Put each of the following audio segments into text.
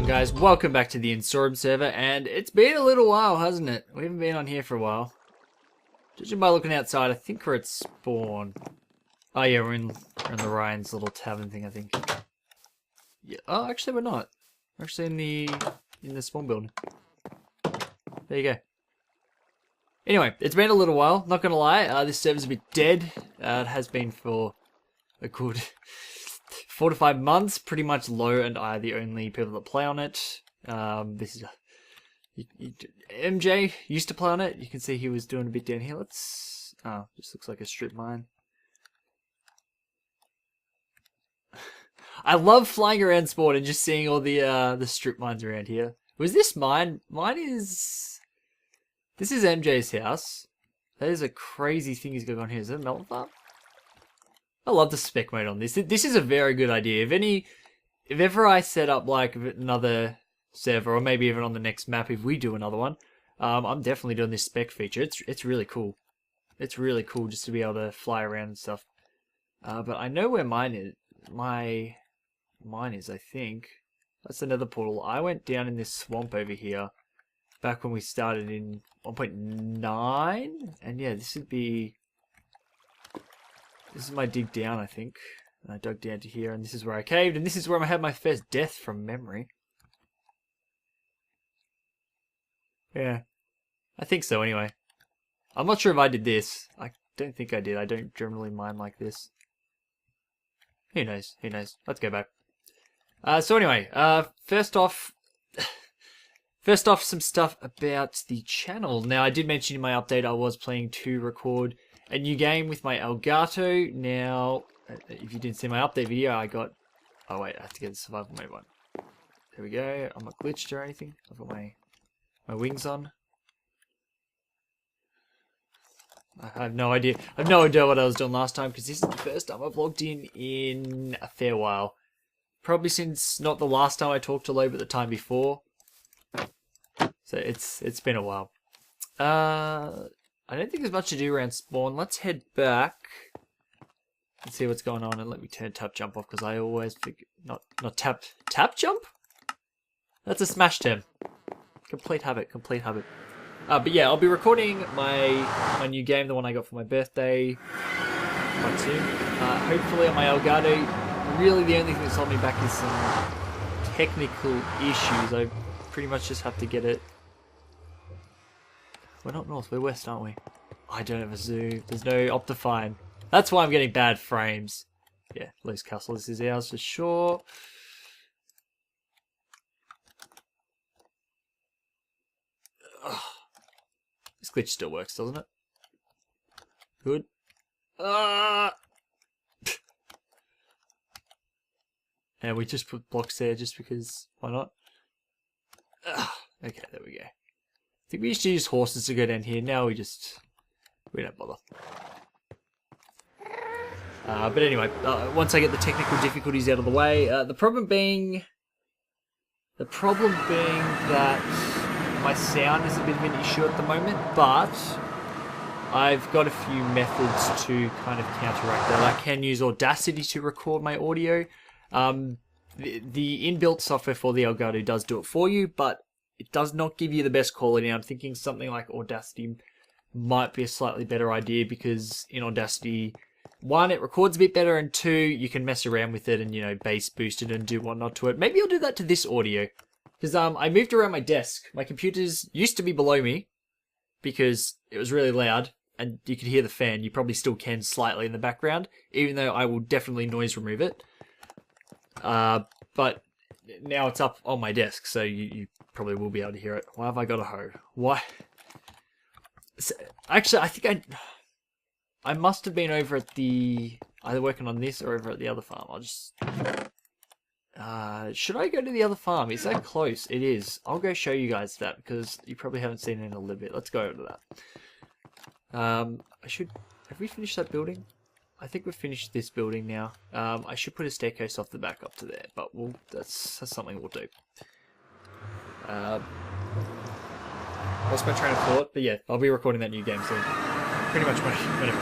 guys? Welcome back to the Insorum server, and it's been a little while, hasn't it? We haven't been on here for a while. Judging by looking outside, I think we're at spawn. Oh yeah, we're in the Ryan's little tavern thing, I think. Yeah. Oh, actually we're not. We're actually in the spawn building. There you go. Anyway, it's been a little while, not gonna lie. This server's a bit dead. It has been for a good 4 to 5 months. Pretty much Low and I are the only people that play on it. This is MJ used to play on it. You can see he was doing a bit down here. Let's. Oh, this looks like a strip mine. I love flying around spawn and just seeing all the strip mines around here. Was this mine? This is MJ's house. That is a crazy thing he's got on here. Is that a melt farm? I love the spec mode on this. This is a very good idea. If ever I set up like another server, or maybe even on the next map, if we do another one, I'm definitely doing this spec feature. It's really cool. It's really cool just to be able to fly around and stuff. But I know where mine is. Mine is, I think. That's another portal. I went down in this swamp over here back when we started in 1.9, and yeah, this is my dig down, I think. And I dug down to here, and this is where I caved, and this is where I had my first death from memory. Yeah, I think so anyway. I'm not sure if I did this. I don't think I did. I don't generally mine like this. Who knows? Who knows? Let's go back. So anyway, first off, some stuff about the channel. Now, I did mention in my update I was planning to record a new game with my Elgato. Now, if you didn't see my update video, I got... Oh wait, I have to get the survival mode one. There we go. I'm not glitched or anything. I've got my wings on. I have no idea. I have no idea what I was doing last time, because this is the first time I've logged in a fair while. Probably since not the last time I talked to Low, but the time before. So it's been a while. I don't think there's much to do around spawn. Let's head back and see what's going on. And let me turn tap jump off, because I always forget. Not tap jump. That's a smash term. Complete habit. Complete habit. But yeah, I'll be recording my new game, the one I got for my birthday, quite soon. Hopefully on my Elgato. Really, the only thing that's holding me back is some technical issues. I pretty much just have to get it. We're not north, we're west, aren't we? I don't have a zoom. There's no Optifine. That's why I'm getting bad frames. Yeah, Lowe's Castle, this is ours for sure. Ugh. This glitch still works, doesn't it? Good. And we just put blocks there just because, why not? Okay, there we go. I think we used to use horses to go down here. Now we don't bother. But anyway, once I get the technical difficulties out of the way, the problem being that my sound is a bit of an issue at the moment, but I've got a few methods to kind of counteract that. I can use Audacity to record my audio. The inbuilt software for the Elgato does do it for you, but it does not give you the best quality. I'm thinking something like Audacity might be a slightly better idea, because in Audacity, one, it records a bit better, and two, you can mess around with it and, you know, bass boost it and do whatnot to it. Maybe I'll do that to this audio, because I moved around my desk. My computers used to be below me because it was really loud, and you could hear the fan. You probably still can slightly in the background, even though I will definitely noise remove it. But now it's up on my desk, so you probably will be able to hear it. Why have I got a hoe? Why? So, actually, I think I must have been over at either working on this or over at the other farm. I'll just... should I go to the other farm? Is that close? It is. I'll go show you guys that, because you probably haven't seen it in a little bit. Let's go over to that. Have we finished that building? I think we've finished this building now. I should put a staircase off the back up to there, but that's something we'll do. Lost my train of thought, but yeah, I'll be recording that new game soon. Pretty much whenever.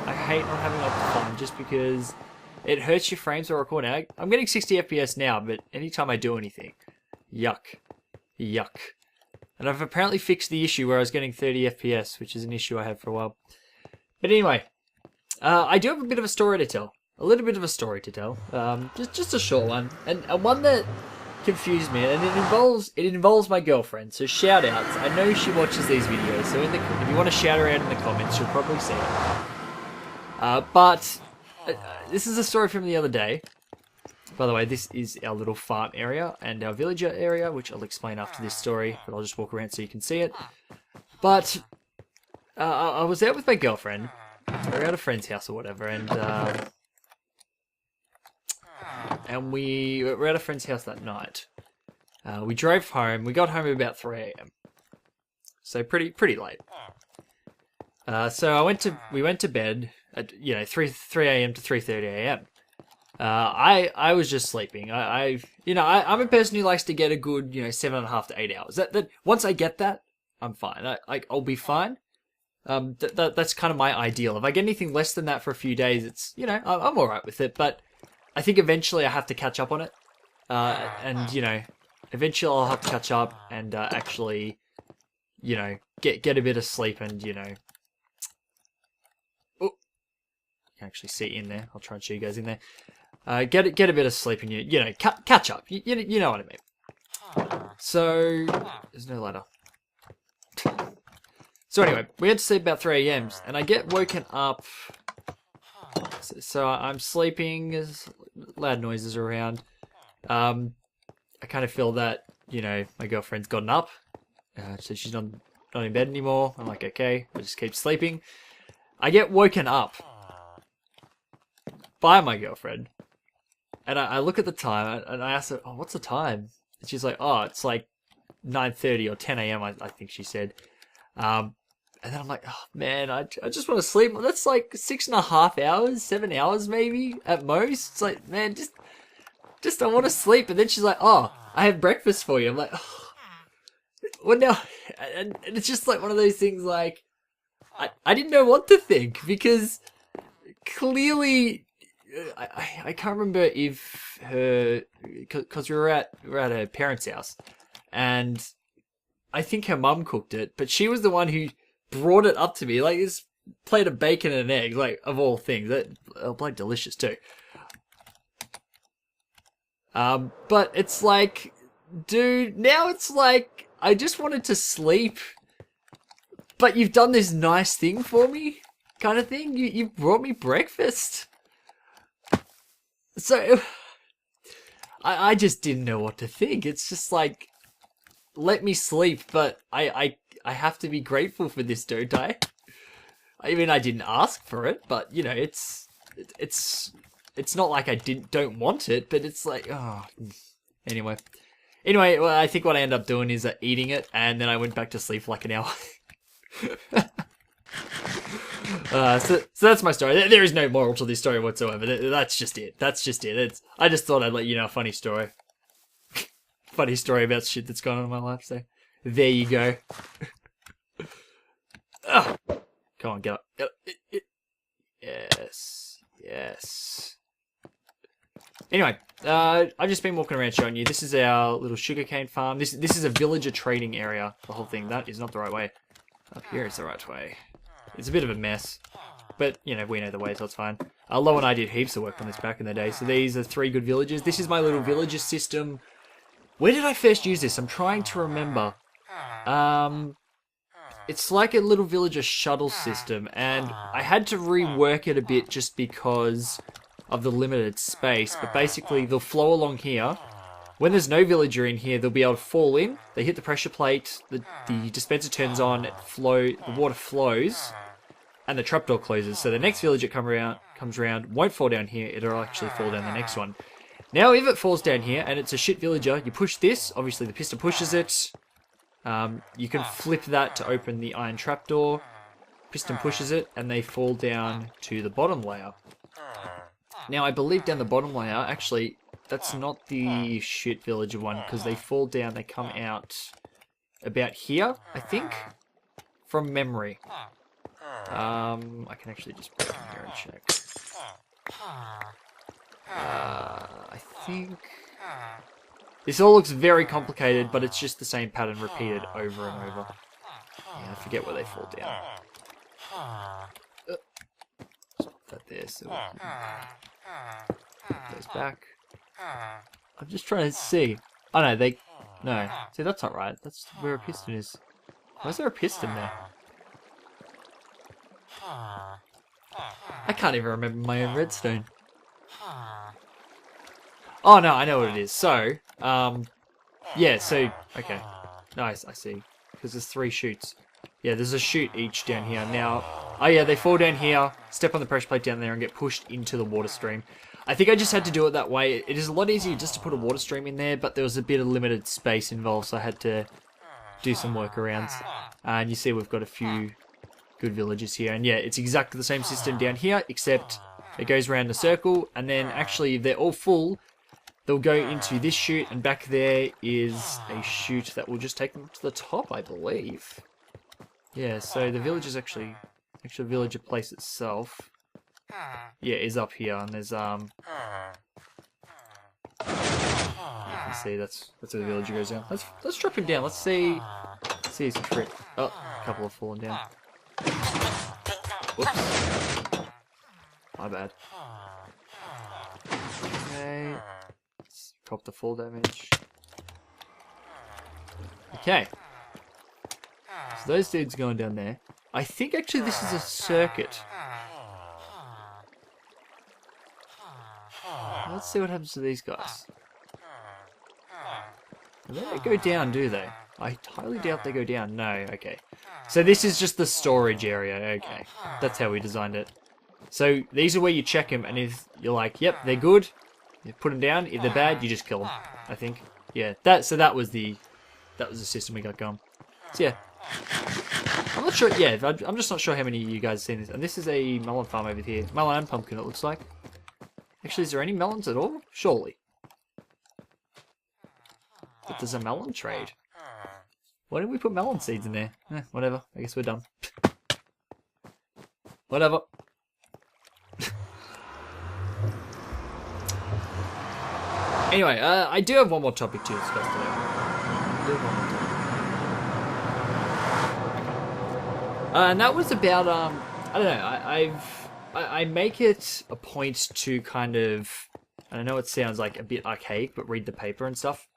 I hate not having Optifine, just because It hurts your frames while recording. I'm getting 60 FPS now, but anytime I do anything, yuck. Yuck. And I've apparently fixed the issue where I was getting 30 FPS, which is an issue I had for a while. But anyway, I do have a bit of a story to tell. A little bit of a story to tell. Just a short one. And one that confused me, and it involves my girlfriend. So shout outs. I know she watches these videos, so if you want to shout her out in the comments, she'll probably see it. But this is a story from the other day. By the way, this is our little farm area and our villager area, which I'll explain after this story, but I'll just walk around so you can see it. But I was out with my girlfriend. We were at a friend's house or whatever, and we were at a friend's house that night. We drove home. We got home about 3 a.m. So pretty late. So we went to bed at 3 a.m. to 3:30 a.m. I was just sleeping. I'm a person who likes to get a good 7.5 to 8 hours. That once I get that, I'm fine. I'll be fine. That's kind of my ideal. If I get anything less than that for a few days, it's I'm all right with it. But I think eventually I have to catch up on it, and eventually I'll have to catch up and actually get a bit of sleep and you can actually see in there. I'll try and show you guys in there. Get a bit of sleep and catch up. You know what I mean. So there's no ladder. So anyway, we had to sleep about 3 a.m. and I get woken up. So I'm sleeping. There's loud noises around. I kind of feel that my girlfriend's gotten up, so she's not in bed anymore. I'm like, okay, I'll just keep sleeping. I get woken up by my girlfriend, and I look at the time and I ask her, "Oh, what's the time?" And she's like, "Oh, it's like 9:30 or 10 a.m. I think she said." And then I'm like, "Oh man, I just want to sleep. That's like 6.5 hours, 7 hours maybe at most." It's like, man, just I want to sleep. And then she's like, "Oh, I have breakfast for you." I'm like, "Oh, what now?" And it's just like one of those things. Like, I didn't know what to think because clearly, I can't remember if because we were at her parents' house, and I think her mum cooked it, but she was the one who brought it up to me, like this plate of bacon and eggs, like of all things. That bloody delicious too. But it's like, dude, now it's like I just wanted to sleep, but you've done this nice thing for me, kind of thing. You brought me breakfast, so I just didn't know what to think. It's just like, let me sleep, but I have to be grateful for this, don't I? I mean, I didn't ask for it, but it's not like I don't want it, but it's like, oh. Anyway, well, I think what I ended up doing is eating it, and then I went back to sleep for like an hour. So that's my story. There is no moral to this story whatsoever. That's just it. I just thought I'd let you know a funny story. Funny story about shit that's gone on in my life. So there you go. Come on, get up. Yes. Anyway, I've just been walking around showing you. This is our little sugarcane farm. This is a villager trading area. The whole thing. That is not the right way. Up here is the right way. It's a bit of a mess, but we know the way, so it's fine. Lo and I did heaps of work on this back in the day. So these are 3 good villagers. This is my little villager system. Where did I first use this? I'm trying to remember. It's like a little villager shuttle system, and I had to rework it a bit just because of the limited space. But basically, they'll flow along here. When there's no villager in here, they'll be able to fall in. They hit the pressure plate, the dispenser turns on, the water flows, and the trapdoor closes. So the next villager comes around, won't fall down here, it'll actually fall down the next one. Now, if it falls down here and it's a shit villager, you push this. Obviously, the piston pushes it. You can flip that to open the iron trapdoor. Piston pushes it, and they fall down to the bottom layer. Now, I believe down the bottom layer, actually, that's not the shit villager one, because they fall down, they come out about here, I think, from memory. I can actually just put it in here and check. I think... This all looks very complicated, but it's just the same pattern repeated over and over. Yeah, I forget where they fall down. Just put that there so we can put those back. I'm just trying to see. Oh no, they... No. See, that's not right. That's where a piston is. Why is there a piston there? I can't even remember my own redstone. Oh no, I know what it is. So, yeah, so, okay. Nice, I see. Because there's 3 chutes. Yeah, there's a chute each down here. Now, oh yeah, they fall down here, step on the pressure plate down there and get pushed into the water stream. I think I just had to do it that way. It is a lot easier just to put a water stream in there, but there was a bit of limited space involved, so I had to do some workarounds. And you see we've got a few good villages here. And yeah, it's exactly the same system down here, except it goes around a circle, and then actually if they're all full, they'll go into this chute, and back there is a chute that will just take them to the top, I believe. Yeah, so the village is actually villager place itself. Yeah, is up here, and there's you can see that's where the villager goes down. Let's drop him down. Let's see his trick. Oh, a couple have fallen down. Whoops. My bad. Okay. Let's drop the fall damage. Okay. So those dudes are going down there. I think actually this is a circuit. Let's see what happens to these guys. They don't go down, do they? I highly doubt they go down. No, okay. So this is just the storage area. Okay. That's how we designed it. So these are where you check them, and if you're like, yep, they're good, you put them down. If they're bad, you just kill them, I think. Yeah, that was the system we got going. So yeah. I'm not sure, yeah, I'm just not sure how many of you guys have seen this. And this is a melon farm over here. Melon and pumpkin, it looks like. Actually, is there any melons at all? Surely. But there's a melon trade. Why didn't we put melon seeds in there? Whatever. I guess we're done. Whatever. Anyway, I do have one more topic to discuss today. And that was about, I don't know, I make it a point to kind of, I know it sounds like a bit archaic, but read the paper and stuff.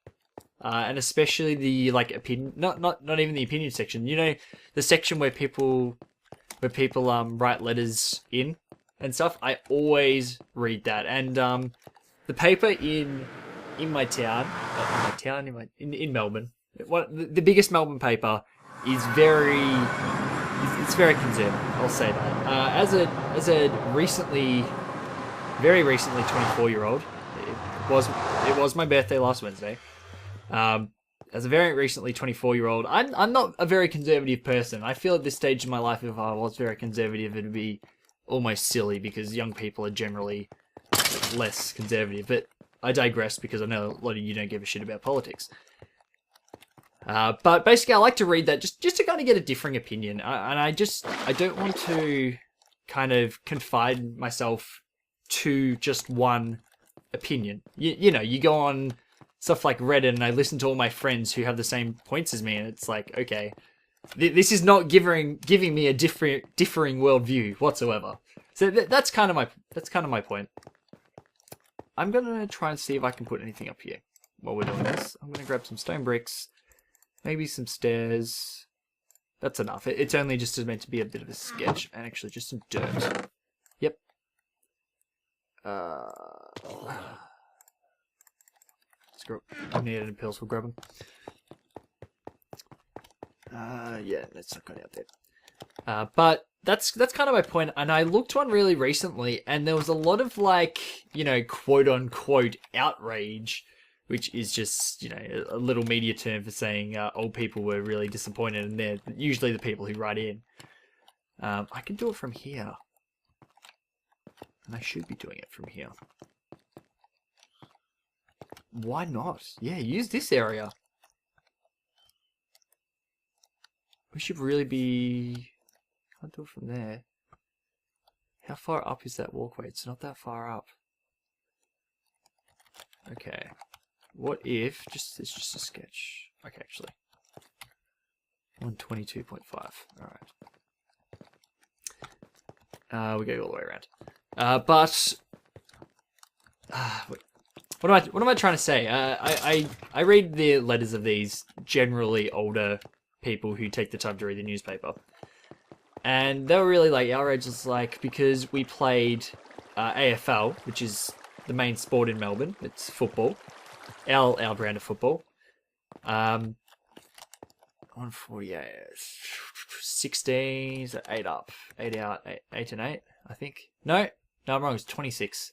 And especially the, like, opinion, not even the opinion section, you know, the section where people write letters in and stuff. I always read that. And, the paper in my town, in Melbourne, the biggest Melbourne paper is very conservative. I'll say that. As a very recently 24-year-old, it was my birthday last Wednesday. As a very recently 24-year-old, I'm not a very conservative person. I feel at this stage in my life, if I was very conservative, it'd be almost silly because young people are generally less conservative. But I digress because I know a lot of you don't give a shit about politics. But basically, I like to read that just to kind of get a differing opinion, and I don't want to kind of confine myself to just one opinion. You know, you go on stuff like Reddit, and I listen to all my friends who have the same points as me, and it's like, okay, this is not giving me a differing worldview whatsoever. So that's kind of my point. I'm gonna try and see if I can put anything up here while we're doing this. I'm gonna grab some stone bricks, maybe some stairs. That's enough. It's only just meant to be a bit of a sketch, and actually just some dirt. Yep. Screw it. I need any pills. We'll grab them. Yeah, that's not going out there. But that's kind of my point, and I looked one really recently, and there was a lot of, like, you know, quote-unquote outrage, which is just, you know, a little media term for saying old people were really disappointed, and they're usually the people who write in. I can do it from here. And I should be doing it from here. Why not? Yeah, use this area. We should really be... Can't do it from there. How far up is that walkway? It's not that far up. Okay. What if it's just a sketch? Okay, actually. 122.5. Alright. We go all the way around. What am I trying to say? I read the letters of these generally older people who take the time to read the newspaper. And they were really like, our age is like, because we played AFL, which is the main sport in Melbourne. It's football. Our brand of football. 148. 16, so 8 up. 8 out, 8 and 8, I think. No, I'm wrong, it's 26.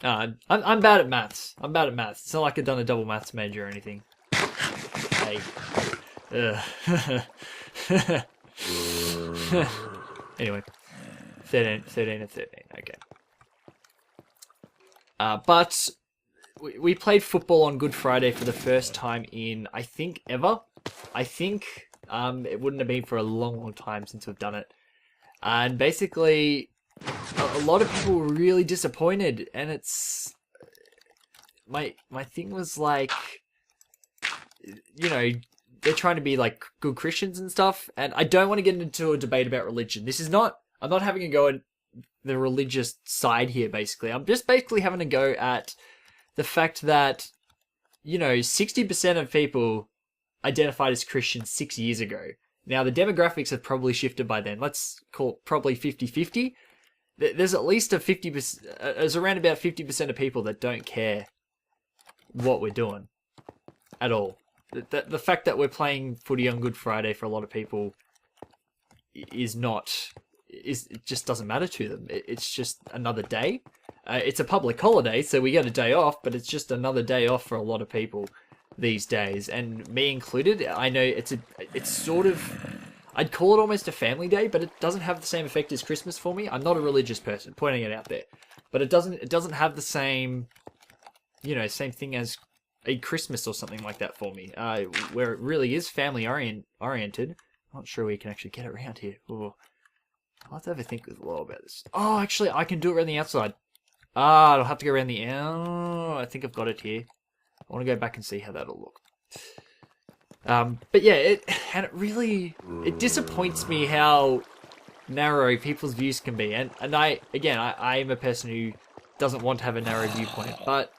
I'm bad at maths. It's not like I've done a double maths major or anything. Hey. Anyway. 13 and 13, okay. But we played football on Good Friday for the first time in, I think, ever. I think it wouldn't have been for a long time since we've done it. And basically, a lot of people were really disappointed. And it's... My thing was like... You know, they're trying to be like good Christians and stuff. And I don't want to get into a debate about religion. This is not... I'm not having a go at the religious side here, basically. I'm just basically having a go at the fact that, you know, 60% of people identified as Christians 6 years ago. Now, the demographics have probably shifted by then. Let's call it probably 50-50. There's at least a 50%, there's around about 50% of people that don't care what we're doing at all. The fact that we're playing footy on Good Friday for a lot of people is not... it just doesn't matter to them. It's just another day. It's a public holiday, so we get a day off, but it's just another day off for a lot of people these days, and me included. I know it's sort of... I'd call it almost a family day, but it doesn't have the same effect as Christmas for me. I'm not a religious person, pointing it out there. But it doesn't have the same, you know, same thing as a Christmas or something like that for me, where it really is family oriented. I'm not sure we can actually get around here. Ooh. I'll have to have a think a little about this. Oh, actually, I can do it around the outside. I'll have to go around the... Oh, I think I've got it here. I want to go back and see how that'll look. But yeah, it disappoints me how narrow people's views can be. And I am a person who doesn't want to have a narrow viewpoint. But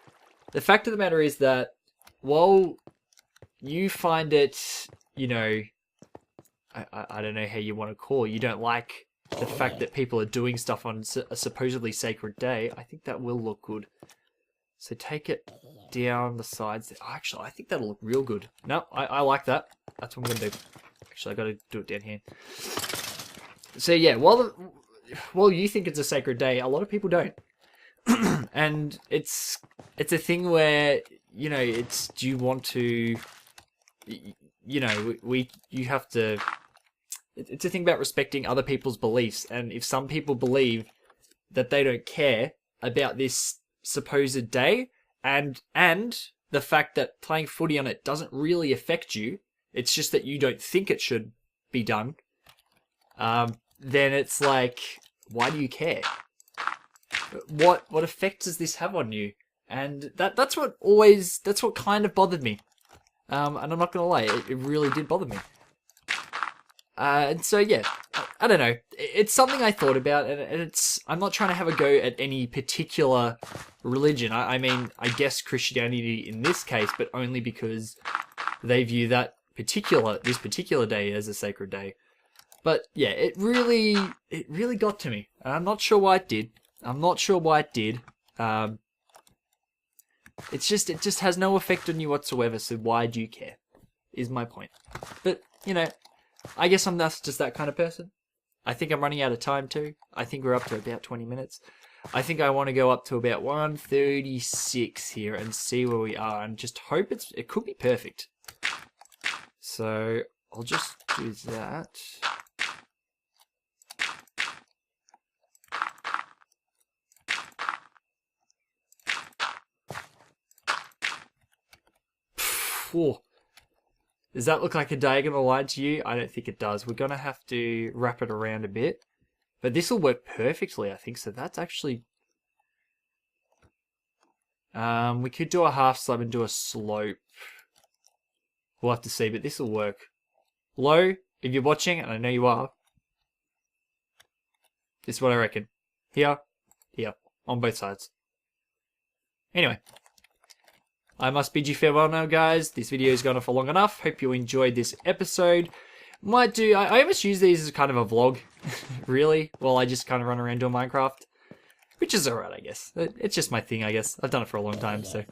the fact of the matter is that while you find it, you know, I don't know how you want to call it, you don't like the fact that people are doing stuff on a supposedly sacred day, I think that will look good. So take it down the sides. Oh, actually, I think that'll look real good. No, I like that. That's what I'm going to do. Actually, I got to do it down here. So yeah, while you think it's a sacred day, a lot of people don't. And it's a thing where, you know, do you want to, you know, you have to... It's a thing about respecting other people's beliefs, and if some people believe that they don't care about this supposed day, and the fact that playing footy on it doesn't really affect you, it's just that you don't think it should be done, then it's like, why do you care? What effect does this have on you? And that's what kind of bothered me. And I'm not gonna lie, it really did bother me. And so, yeah, I don't know. It's something I thought about, and I'm not trying to have a go at any particular religion. I mean, I guess Christianity in this case, but only because they view this particular day as a sacred day. But yeah, it really got to me. I'm not sure why it did. It just has no effect on you whatsoever. So why do you care? Is my point. But you know, I guess I'm just that kind of person. I think I'm running out of time too. I think we're up to about 20 minutes. I think I want to go up to about 1:36 here and see where we are, and just hope it could be perfect. So I'll just do that. Whoa. Does that look like a diagonal line to you? I don't think it does. We're going to have to wrap it around a bit. But this will work perfectly, I think. So that's actually... We could do a half slab and do a slope. We'll have to see, but this will work. Low, if you're watching, and I know you are, this is what I reckon. Here, here, on both sides. Anyway, I must bid you farewell now, guys. This video has gone on for long enough. Hope you enjoyed this episode. I almost use these as kind of a vlog, really, while I just kind of run around doing Minecraft. Which is alright, I guess. It's just my thing, I guess. I've done it for a long time, so.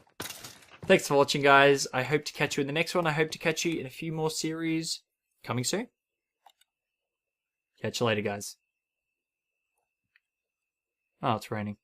Thanks for watching, guys. I hope to catch you in the next one. I hope to catch you in a few more series coming soon. Catch you later, guys. Oh, it's raining.